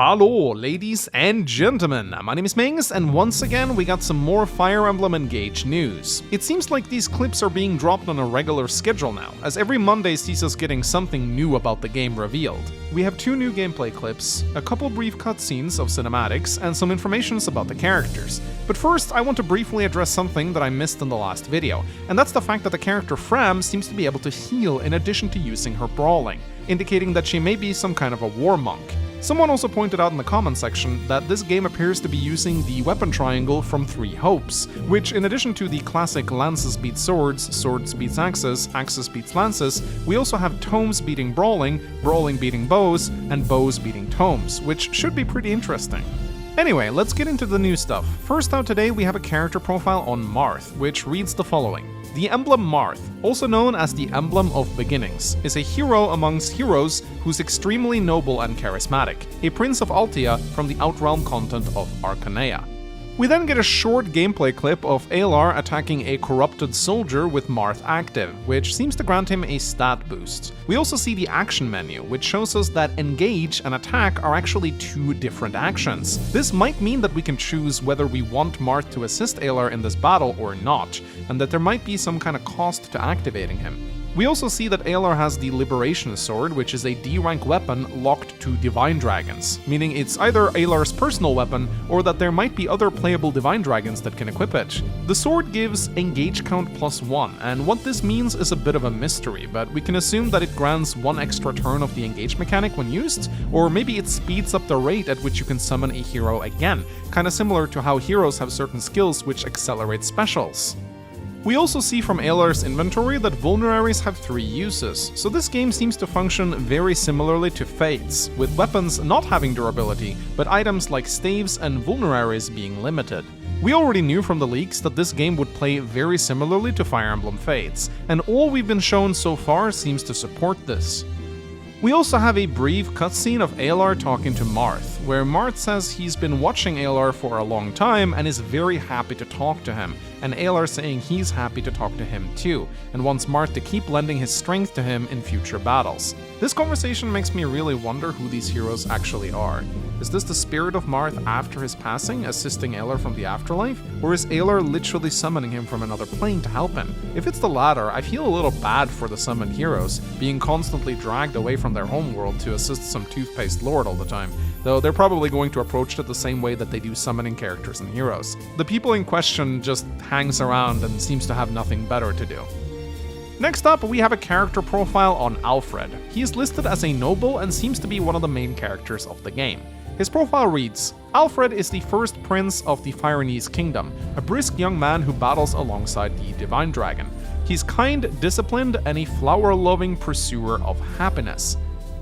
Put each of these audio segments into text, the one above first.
Hello, ladies and gentlemen, my name is Mings, and once again we got some more Fire Emblem Engage news. It seems like these clips are being dropped on a regular schedule now, as every Monday sees us getting something new about the game revealed. We have 2 new gameplay clips, a couple brief cutscenes of cinematics, and some information about the characters. But first, I want to briefly address something that I missed in the last video, and that's the fact that the character Fram seems to be able to heal in addition to using her brawling, indicating that she may be some kind of a war monk. Someone also pointed out in the comment section that this game appears to be using the weapon triangle from 3 Hopes, which in addition to the classic lances beat swords, swords beats axes, axes beats lances, we also have tomes beating brawling, brawling beating bows, and bows beating tomes, which should be pretty interesting. Anyway, let's get into the new stuff. First out today we have a character profile on Marth, which reads the following. The Emblem Marth, also known as the Emblem of Beginnings, is a hero amongst heroes who's extremely noble and charismatic, a prince of Altia from the Outrealm content of Arcanea. We then get a short gameplay clip of Alar attacking a corrupted soldier with Marth active, which seems to grant him a stat boost. We also see the action menu, which shows us that engage and attack are actually 2 different actions. This might mean that we can choose whether we want Marth to assist Alar in this battle or not, and that there might be some kind of cost to activating him. We also see that Alar has the Liberation Sword, which is a D-rank weapon locked to Divine Dragons, meaning it's either Alar's personal weapon or that there might be other playable Divine Dragons that can equip it. The sword gives engage count +1, and what this means is a bit of a mystery, but we can assume that it grants 1 extra turn of the engage mechanic when used, or maybe it speeds up the rate at which you can summon a hero again, kinda similar to how heroes have certain skills which accelerate specials. We also see from Alar's inventory that vulneraries have 3 uses, so this game seems to function very similarly to Fates, with weapons not having durability, but items like staves and vulneraries being limited. We already knew from the leaks that this game would play very similarly to Fire Emblem Fates, and all we've been shown so far seems to support this. We also have a brief cutscene of Alar talking to Marth, where Marth says he's been watching Alar for a long time and is very happy to talk to him, and Alar saying he's happy to talk to him too, and wants Marth to keep lending his strength to him in future battles. This conversation makes me really wonder who these heroes actually are. Is this the spirit of Marth after his passing, assisting Alar from the afterlife? Or is Alar literally summoning him from another plane to help him? If it's the latter, I feel a little bad for the summoned heroes, being constantly dragged away from their homeworld to assist some toothpaste lord all the time, though they're probably going to approach it the same way that they do summoning characters and heroes. The people in question just hangs around and seems to have nothing better to do. Next up, we have a character profile on Alfred. He is listed as a noble and seems to be one of the main characters of the game. His profile reads, Alfred is the first prince of the Firenese kingdom, a brisk young man who battles alongside the Divine Dragon. He's kind, disciplined, and a flower-loving pursuer of happiness.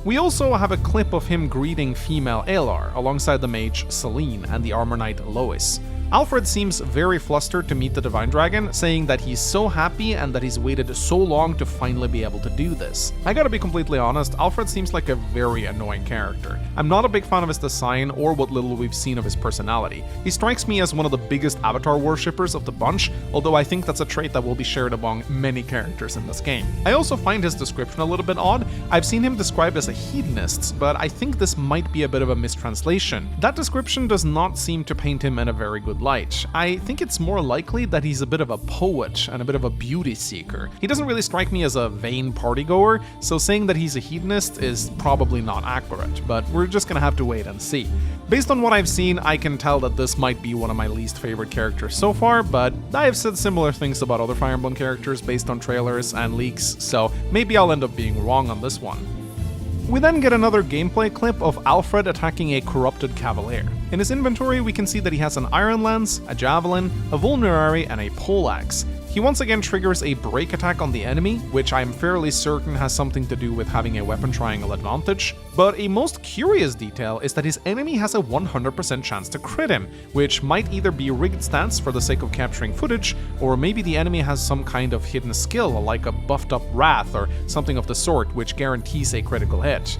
We also have a clip of him greeting female Alar, alongside the mage Celine and the armor knight Lois. Alfred seems very flustered to meet the Divine Dragon, saying that he's so happy and that he's waited so long to finally be able to do this. I gotta be completely honest, Alfred seems like a very annoying character. I'm not a big fan of his design or what little we've seen of his personality. He strikes me as one of the biggest Avatar worshippers of the bunch, although I think that's a trait that will be shared among many characters in this game. I also find his description a little bit odd. I've seen him described as a hedonist, but I think this might be a bit of a mistranslation. That description does not seem to paint him in a very good light. I think it's more likely that he's a bit of a poet and a bit of a beauty seeker. He doesn't really strike me as a vain partygoer, so saying that he's a hedonist is probably not accurate, but we're just gonna have to wait and see. Based on what I've seen, I can tell that this might be one of my least favorite characters so far, but I have said similar things about other Fire Emblem characters based on trailers and leaks, so maybe I'll end up being wrong on this one. We then get another gameplay clip of Alfred attacking a corrupted cavalier. In his inventory, we can see that he has an iron lance, a javelin, a vulnerary, and a poleaxe. He once again triggers a break attack on the enemy, which I'm fairly certain has something to do with having a weapon triangle advantage, but a most curious detail is that his enemy has a 100% chance to crit him, which might either be rigged stats for the sake of capturing footage, or maybe the enemy has some kind of hidden skill like a buffed up wrath or something of the sort, which guarantees a critical hit.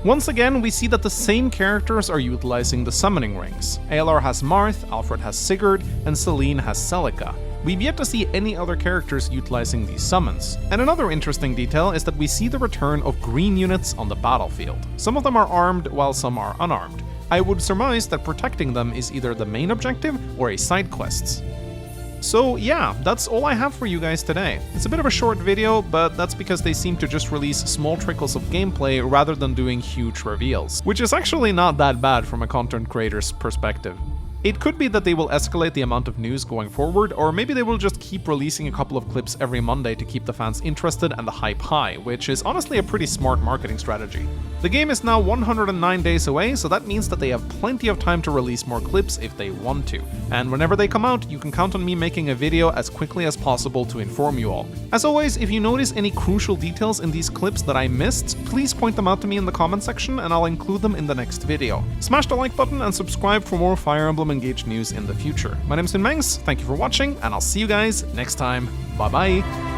Once again, we see that the same characters are utilizing the summoning rings. Alar has Marth, Alfred has Sigurd, and Celine has Celica. We've yet to see any other characters utilizing these summons. And another interesting detail is that we see the return of green units on the battlefield. Some of them are armed while some are unarmed. I would surmise that protecting them is either the main objective or a side quest. So yeah, that's all I have for you guys today. It's a bit of a short video, but that's because they seem to just release small trickles of gameplay rather than doing huge reveals, which is actually not that bad from a content creator's perspective. It could be that they will escalate the amount of news going forward, or maybe they will just keep releasing a couple of clips every Monday to keep the fans interested and the hype high, which is honestly a pretty smart marketing strategy. The game is now 109 days away, so that means that they have plenty of time to release more clips if they want to. And whenever they come out, you can count on me making a video as quickly as possible to inform you all. As always, if you notice any crucial details in these clips that I missed, please point them out to me in the comment section and I'll include them in the next video. Smash the like button and subscribe for more Fire Emblem Engage news in the future. My name's been Mengs, thank you for watching, and I'll see you guys next time. Bye bye!